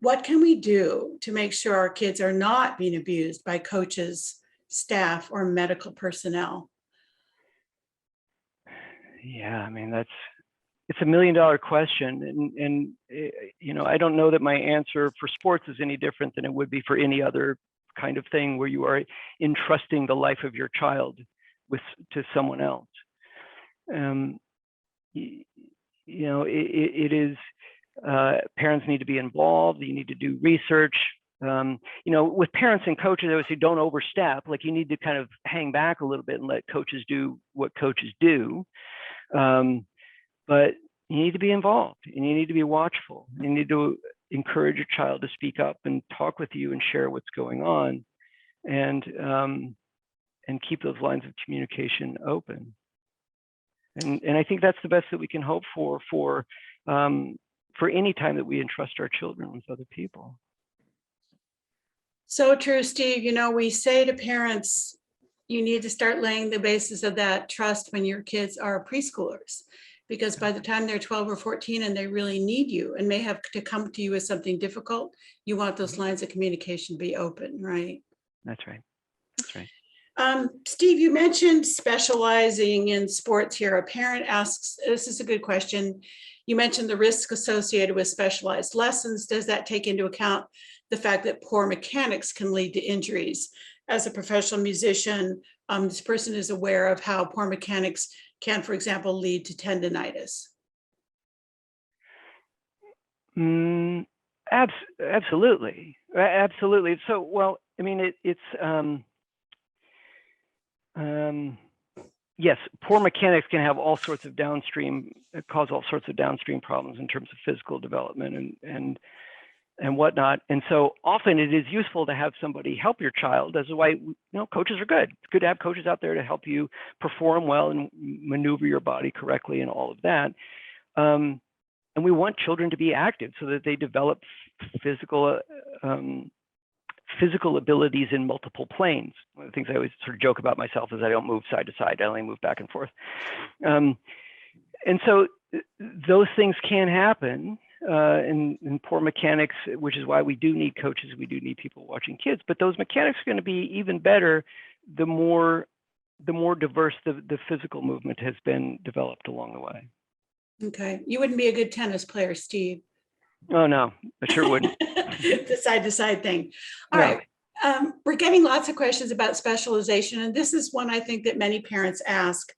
what can we do to make sure our kids are not being abused by coaches, staff, or medical personnel? Yeah, I mean, it's $1 million question. And I don't know that my answer for sports is any different than it would be for any other kind of thing where you are entrusting the life of your child to someone else. It is, parents need to be involved. You need to do research. With parents and coaches, I would say don't overstep. Like, you need to kind of hang back a little bit and let coaches do what coaches do. But you need to be involved and you need to be watchful. You need to encourage your child to speak up and talk with you and share what's going on, and keep those lines of communication open. And I think that's the best that we can hope for any time that we entrust our children with other people. So true, Steve. We say to parents, you need to start laying the basis of that trust when your kids are preschoolers, because by the time they're 12 or 14 and they really need you and may have to come to you with something difficult, you want those lines of communication to be open, right? That's right. That's right. Steve, you mentioned specializing in sports here. A parent asks, this is a good question. You mentioned the risk associated with specialized lessons. Does that take into account the fact that poor mechanics can lead to injuries? As a professional musician, this person is aware of how poor mechanics can, for example, lead to tendonitis. Absolutely. Absolutely. So, well, I mean, yes, poor mechanics can have all sorts of cause all sorts of downstream problems in terms of physical development and whatnot. And so often it is useful to have somebody help your child. That's why, coaches are good. It's good to have coaches out there to help you perform well and maneuver your body correctly and all of that. And we want children to be active so that they develop physical abilities in multiple planes. One of the things I always sort of joke about myself is I don't move side to side. I only move back and forth. And so those things can happen in poor mechanics, which is why we do need coaches. We do need people watching kids. But those mechanics are going to be even better the more diverse the physical movement has been developed along the way. Okay. You wouldn't be a good tennis player, Steve. Oh, no, I sure wouldn't. The side-to-side thing. All No. right. We're getting lots of questions about specialization, and this is one I think that many parents ask.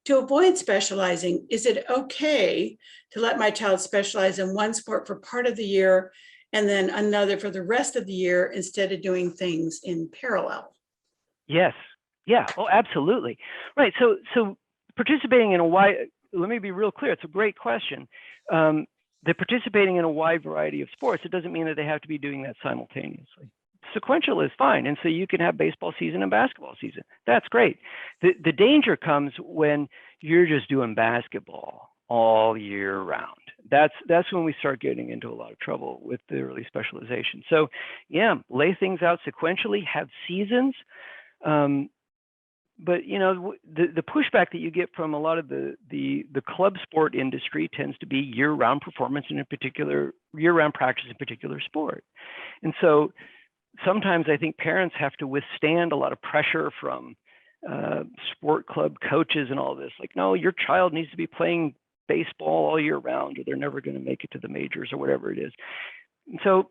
To avoid specializing, is it okay to let my child specialize in one sport for part of the year and then another for the rest of the year instead of doing things in parallel? Yes. Yeah. Oh, absolutely. Right. So participating in a wide, let me be real clear. It's a great question. They're participating in a wide variety of sports. It doesn't mean that they have to be doing that simultaneously. Sequential is fine. And so you can have baseball season and basketball season. That's great. The danger comes when you're just doing basketball all year round. That's when we start getting into a lot of trouble with the early specialization. So yeah, lay things out sequentially, have seasons. But you know, the pushback that you get from a lot of the club sport industry tends to be year-round performance in a particular year-round practice in a particular sport. And so sometimes I think parents have to withstand a lot of pressure from sport club coaches and all this. Like, no, your child needs to be playing baseball all year round, or they're never going to make it to the majors or whatever it is. And so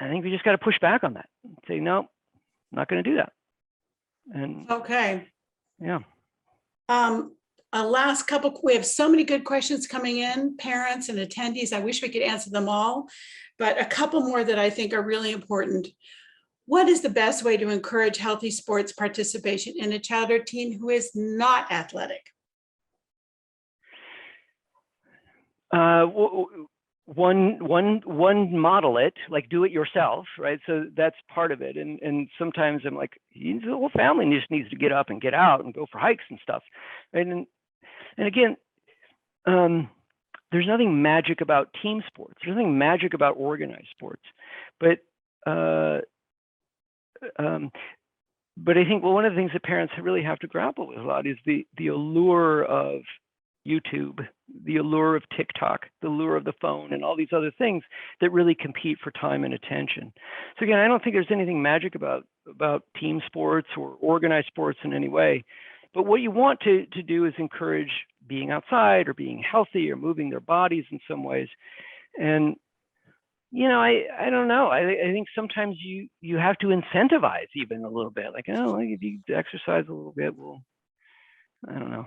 I think we just got to push back on that and say, no, I'm not going to do that. And okay. Yeah. A last couple, we have so many good questions coming in, parents and attendees. I wish we could answer them all, but a couple more that I think are really important. What is the best way to encourage healthy sports participation in a child or teen who is not athletic? One model it, like do it yourself, right? So that's part of it. And sometimes I'm like, the whole family just needs to get up and get out and go for hikes and stuff. And again, there's nothing magic about team sports. There's nothing magic about organized sports. But I think, well, one of the things that parents really have to grapple with a lot is the allure of YouTube, the allure of TikTok, the allure of the phone, and all these other things that really compete for time and attention. So again, I don't think there's anything magic about team sports or organized sports in any way. But what you want to do is encourage being outside or being healthy or moving their bodies in some ways. And you know, I don't know. I think sometimes you have to incentivize even a little bit. Like, oh, if you exercise a little bit, we'll, I don't know,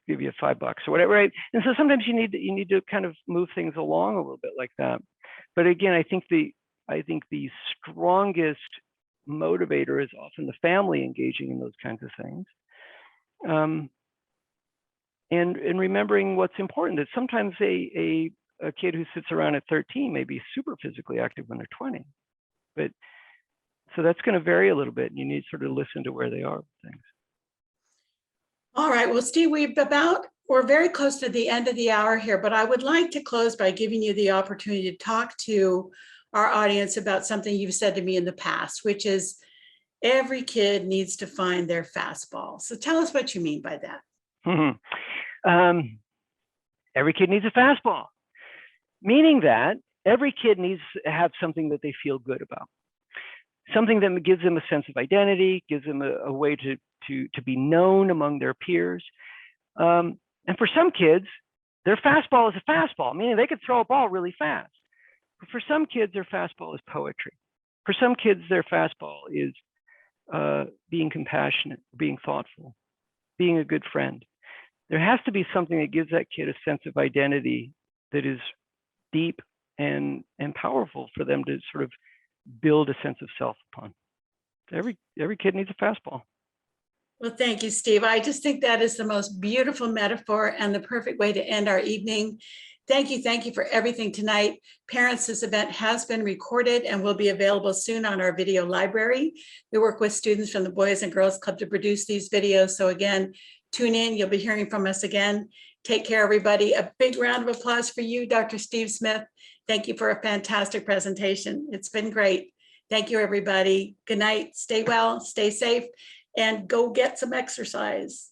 give you $5 or whatever, right? And so sometimes you need to kind of move things along a little bit like that. But again, I think the strongest motivator is often the family engaging in those kinds of things. And remembering what's important, that sometimes a kid who sits around at 13 may be super physically active when they're 20. But so that's going to vary a little bit, and you need to sort of listen to where they are with things. All right, well, Steve, we're very close to the end of the hour here, but I would like to close by giving you the opportunity to talk to our audience about something you've said to me in the past, which is every kid needs to find their fastball. So tell us what you mean by that. Every kid needs a fastball, meaning that every kid needs to have something that they feel good about, something that gives them a sense of identity, gives them a way to be known among their peers. And for some kids, their fastball is a fastball, meaning they could throw a ball really fast. But for some kids, their fastball is poetry. For some kids, their fastball is being compassionate, being thoughtful, being a good friend. There has to be something that gives that kid a sense of identity that is deep and powerful for them to sort of build a sense of self upon. Every kid needs a fastball. Well, thank you, Steve. I just think that is the most beautiful metaphor and the perfect way to end our evening. Thank you for everything tonight. Parents, this event has been recorded and will be available soon on our video library. We work with students from the Boys and Girls Club to produce these videos. So again, tune in. You'll be hearing from us again. Take care, everybody. A big round of applause for you, Dr. Steve Smith. Thank you for a fantastic presentation. It's been great. Thank you, everybody. Good night. Stay well, stay safe, and go get some exercise.